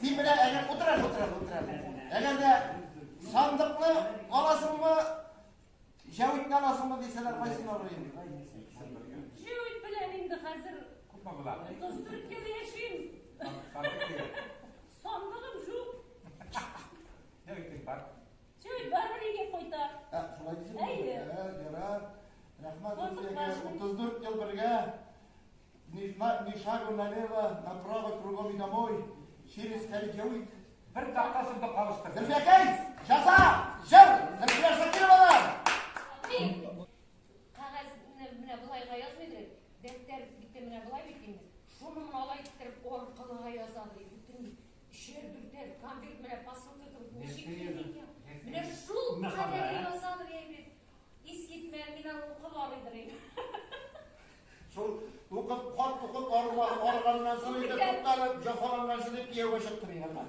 Сен менә әгәр утыра. Әгәр дә Сандыкны аласыңмы, Җәвитне аласыңмы дисәләр, кайсын алырсың? Җәвит белән инде хәзер 34 ел яшим. Сандыгым юк. Җәвит бар. Җәвит бар өйгә кайта. Шулай дисеңме? Ярар. Рәхмәт сезгә. 34 ел бергә. Ни шагу налево, направо, кругом и домой. Через Җәвит. Бер дакыкасында калыштыр. Зөлфәкәй, жаза, жыр, Зөлфия Шакировалар. Кәгазьне менә булайга язмыйдыр. Дәфтәр бите менә булай бит инде. Шуны менә алай иттереп аркылыга язалар. Бүтән шер-дүртәр, конверт менә посылка итеп. Менә шул кадәр язалар инде. Искитмәр менә укылар иде. Шул укып, хат укып арганнан соң инде тукталып, җафаланганчы дип кияүгә чыктырыйм.